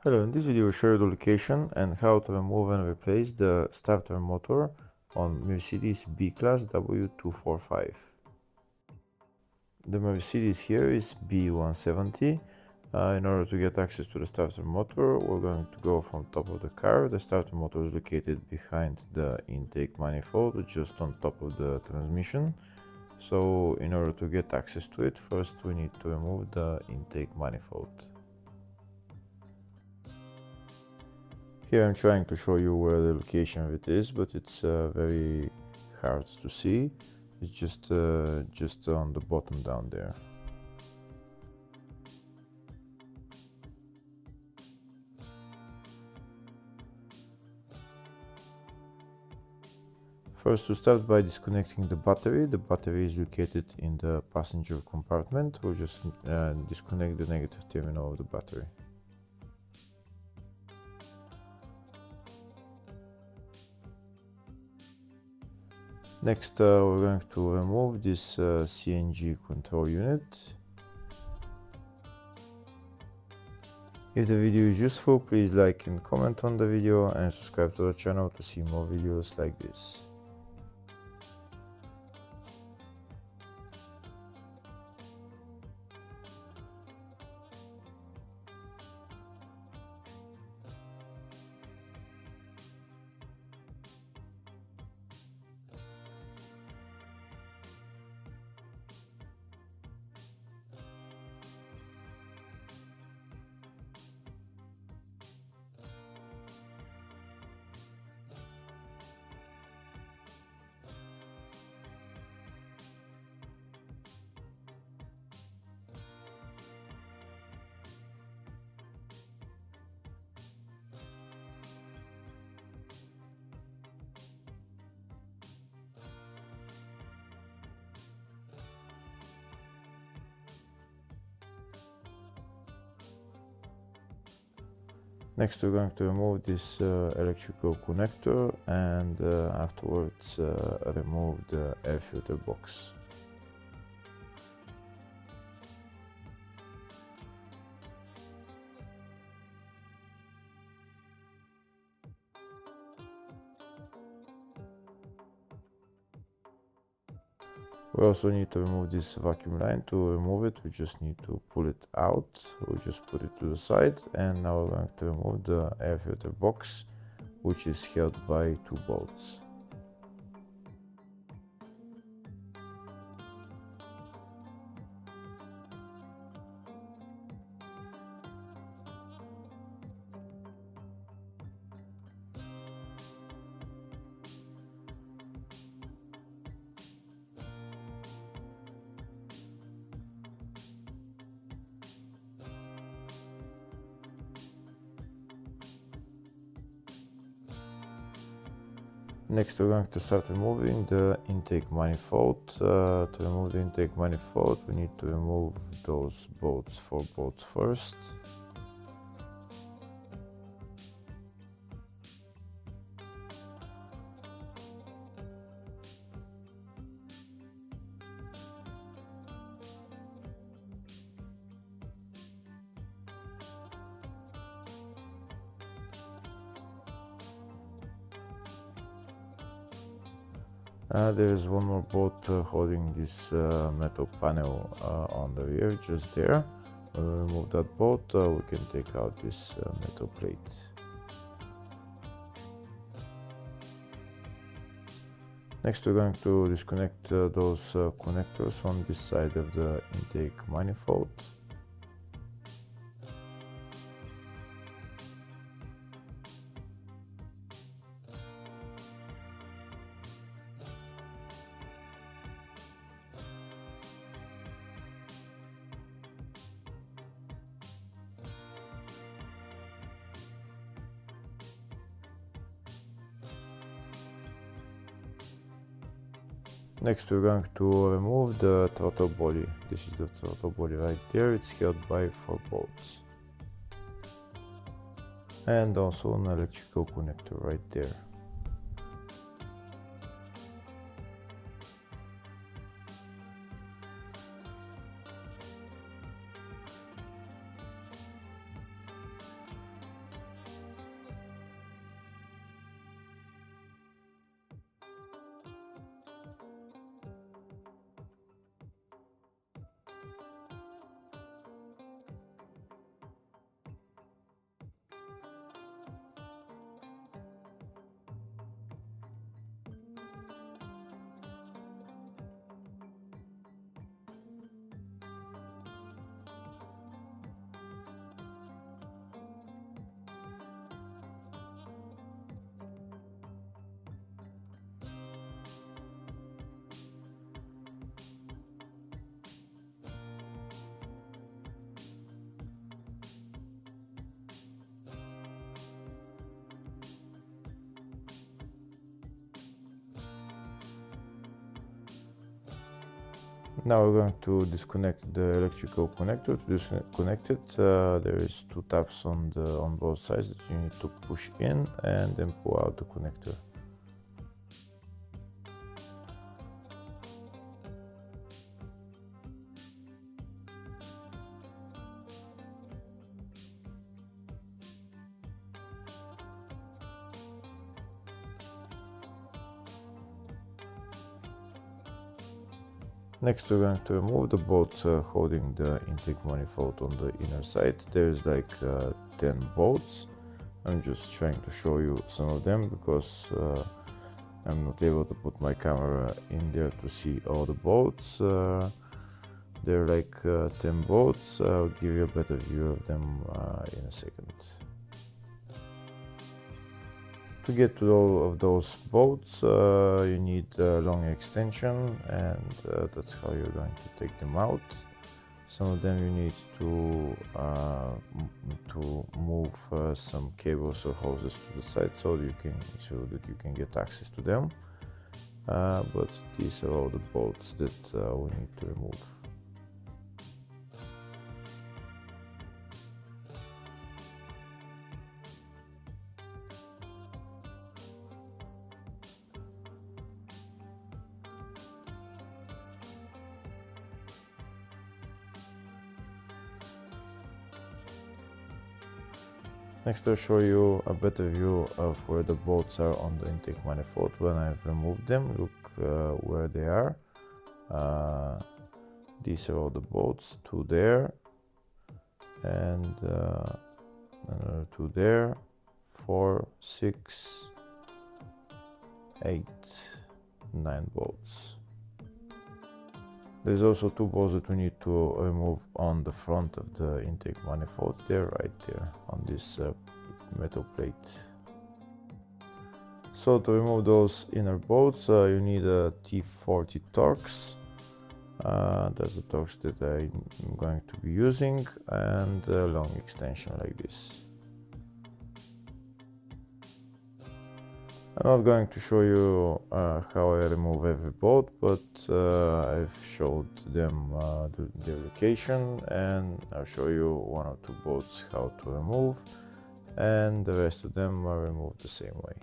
Hello, in this video we'll show you the location and how to remove and replace the starter motor on Mercedes B-Class W245. The Mercedes here is B170. In order to get access to the starter motor, we're going to go from top of the car. The starter motor is located behind the intake manifold, just on top of the transmission. So in order to get access to it, first we need to remove the intake manifold. Here I'm trying to show you where the location of it is, but it's very hard to see. It's just on the bottom down there. First, to start by disconnecting the battery. The battery is located in the passenger compartment. We'll just disconnect the negative terminal of the battery. Next, we're going to remove this CNG control unit. If the video is useful, please like and comment on the video and subscribe to the channel to see more videos like this. Next, we're going to remove this electrical connector and afterwards remove the air filter box. We also need to remove this vacuum line. To remove it, we just need to pull it out. We'll just put it to the side, and now we're going to remove the air filter box, which is held by two bolts. Next, we're going to start removing the intake manifold. To remove the intake manifold, we need to remove those bolts, 4 bolts first. There is one more bolt holding this metal panel on the rear, just there. When we remove that bolt, we can take out this metal plate. Next, we're going to disconnect those connectors on this side of the intake manifold. Next, we're going to remove the throttle body. This is the throttle body right there. It's held by 4 bolts. And also an electrical connector right there. Now we're going to disconnect the electrical connector. To disconnect it, there is two tabs on both sides that you need to push in and then pull out the connector. Next, we're going to remove the bolts holding the intake manifold on the inner side. There's like 10 bolts. I'm just trying to show you some of them because I'm not able to put my camera in there to see all the bolts. They're like 10 bolts. I'll give you a better view of them in a second. To get to all of those bolts, you need a long extension, and that's how you're going to take them out. Some of them you need to move some cables or hoses to the side so that you can get access to them. But these are all the bolts that we need to remove. Next, I'll show you a better view of where the bolts are on the intake manifold when I've removed them. Look where they are. These are all the bolts, two there, and another two there, 4, 6, 8, 9 bolts. There's also two bolts that we need to remove on the front of the intake manifold. They're right there on this metal plate. So to remove those inner bolts, you need a T40 Torx. That's the Torx that I'm going to be using, and a long extension like this. I'm not going to show you how I remove every bolt, but I've showed them the location, and I'll show you one or two bolts how to remove, and the rest of them are removed the same way.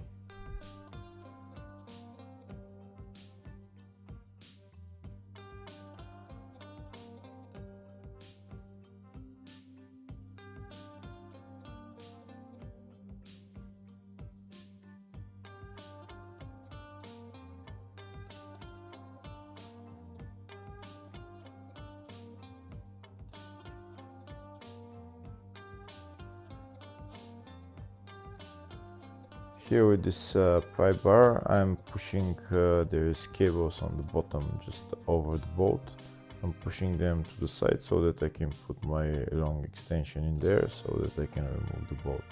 Here with this pry bar, I'm pushing, there's cables on the bottom just over the bolt. I'm pushing them to the side so that I can put my long extension in there so that I can remove the bolt.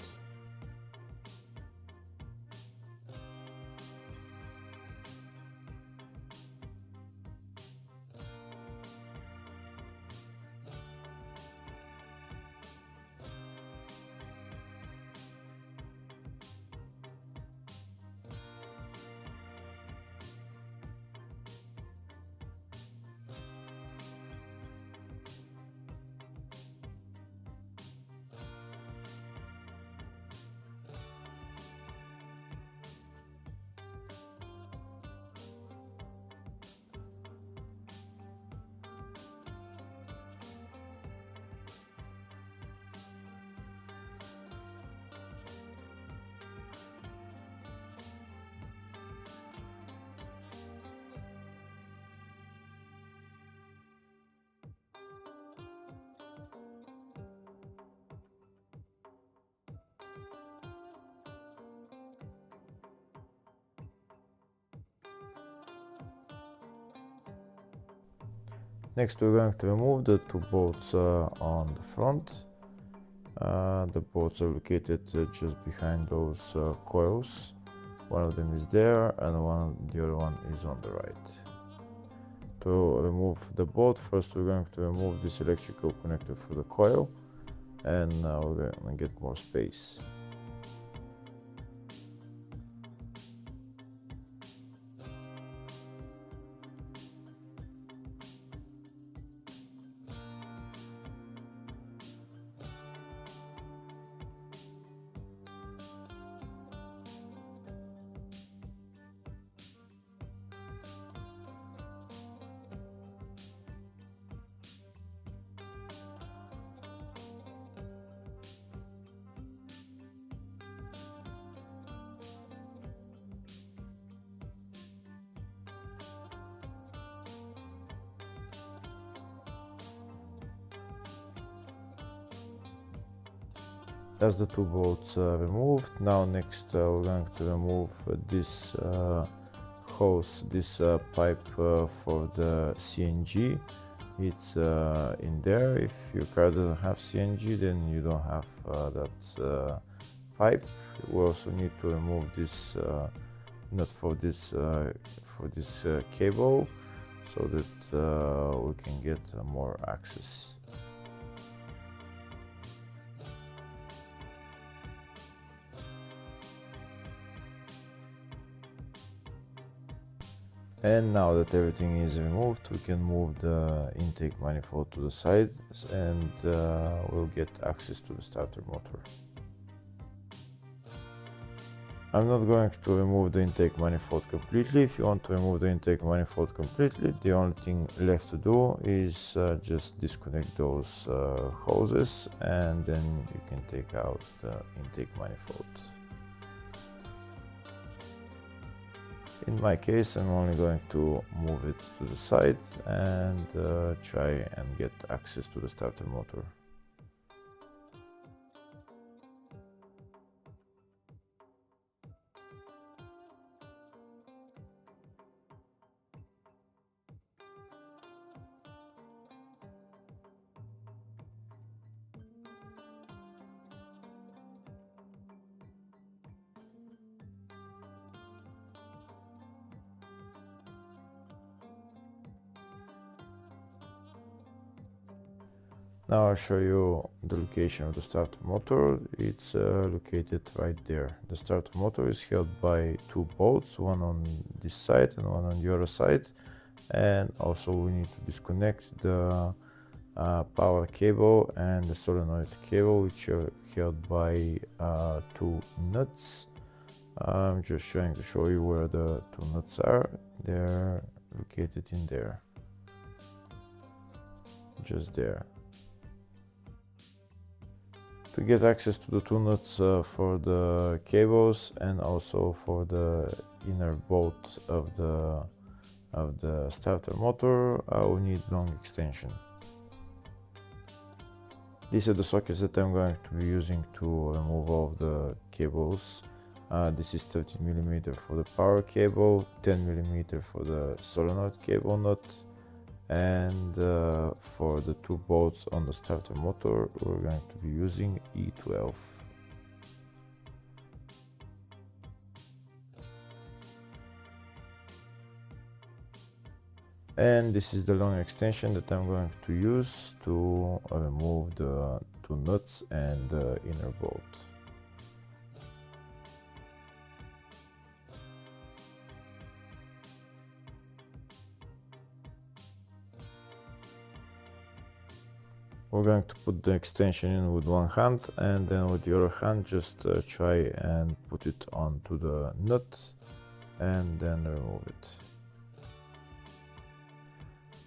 Next, we're going to remove the two bolts on the front. The bolts are located just behind those coils. One of them is there, and the other one is on the right. To remove the bolt, first we're going to remove this electrical connector for the coil, and now we're going to get more space. That's the two bolts removed. Now next we're going to remove this hose, this pipe for the CNG. It's in there. If your car doesn't have CNG, then you don't have that pipe. We also need to remove this nut for this cable, so that we can get more access. And now that everything is removed, we can move the intake manifold to the side, and we'll get access to the starter motor. I'm not going to remove the intake manifold completely. If you want to remove the intake manifold completely, the only thing left to do is just disconnect those hoses, and then you can take out the intake manifold. In my case, I'm only going to move it to the side and try and get access to the starter motor. Now I'll show you the location of the starter motor. It's located right there. The starter motor is held by two bolts, one on this side and one on the other side. And also we need to disconnect the power cable and the solenoid cable, which are held by two nuts. I'm just trying to show you where the two nuts are. They're located in there, just there. To get access to the two nuts for the cables and also for the inner bolt of the starter motor, we need long extension. These are the sockets that I'm going to be using to remove all of the cables. This is 13mm for the power cable, 10mm for the solenoid cable nut, and for the two bolts on the starter motor, we're going to be using E12. And this is the long extension that I'm going to use to remove the two nuts and the inner bolt. We're going to put the extension in with one hand, and then with the other hand just try and put it onto the nut and then remove it.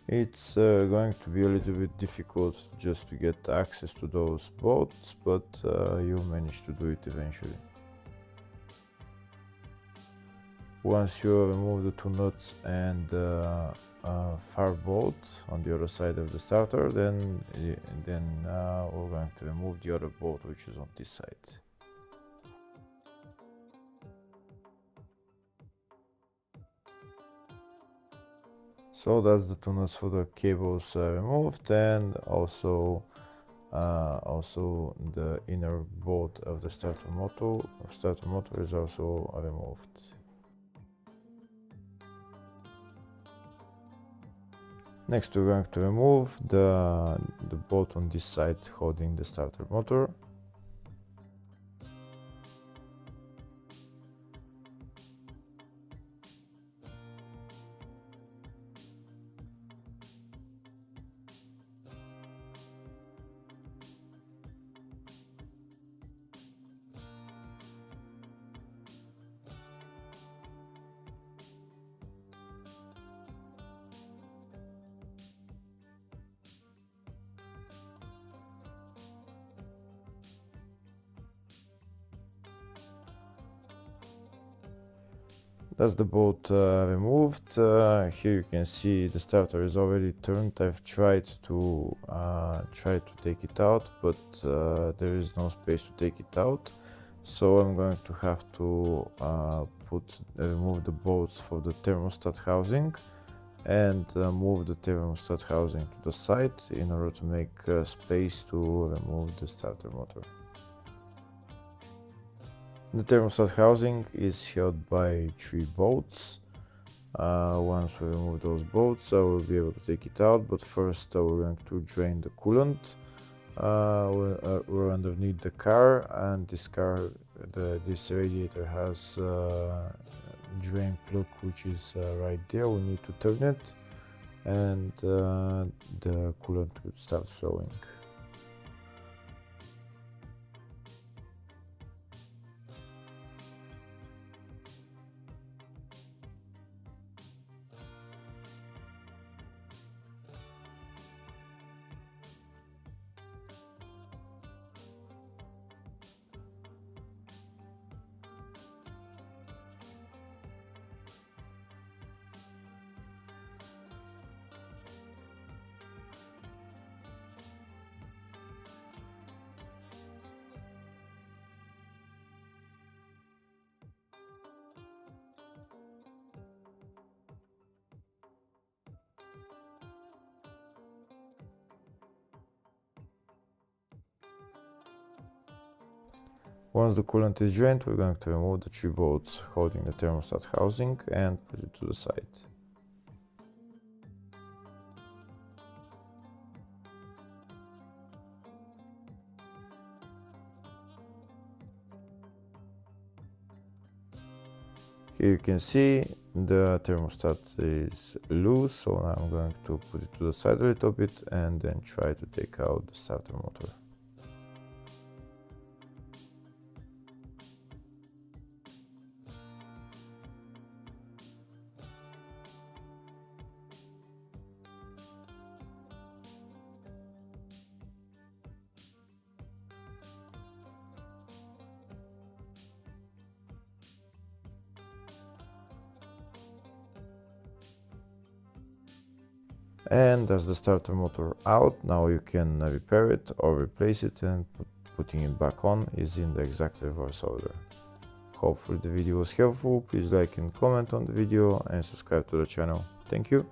It's going to be a little bit difficult just to get access to those bolts, but you manage to do it eventually. Once you remove the two nuts and far bolt on the other side of the starter, then we're going to remove the other bolt, which is on this side. So that's the two nuts for the cables removed, and also the inner bolt of the starter motor is also removed. Next, we're going to remove the bolt on this side holding the starter motor. That's the bolt removed. Here you can see the starter is already turned. I've tried to take it out, but there is no space to take it out. So I'm going to have to remove the bolts for the thermostat housing and move the thermostat housing to the side in order to make space to remove the starter motor. The thermostat housing is held by 3 bolts. Once we remove those bolts, I will be able to take it out, but first we're going to drain the coolant. We're underneath the car, and this radiator has a drain plug which is right there. We need to turn it, and the coolant will start flowing. Once the coolant is drained, we're going to remove the 3 bolts holding the thermostat housing and put it to the side. Here you can see the thermostat is loose, so now I'm going to put it to the side a little bit and then try to take out the starter motor. And that's the starter motor out. Now you can repair it or replace it, and putting it back on is in the exact reverse order. Hopefully the video was helpful. Please like and comment on the video and subscribe to the channel. Thank you.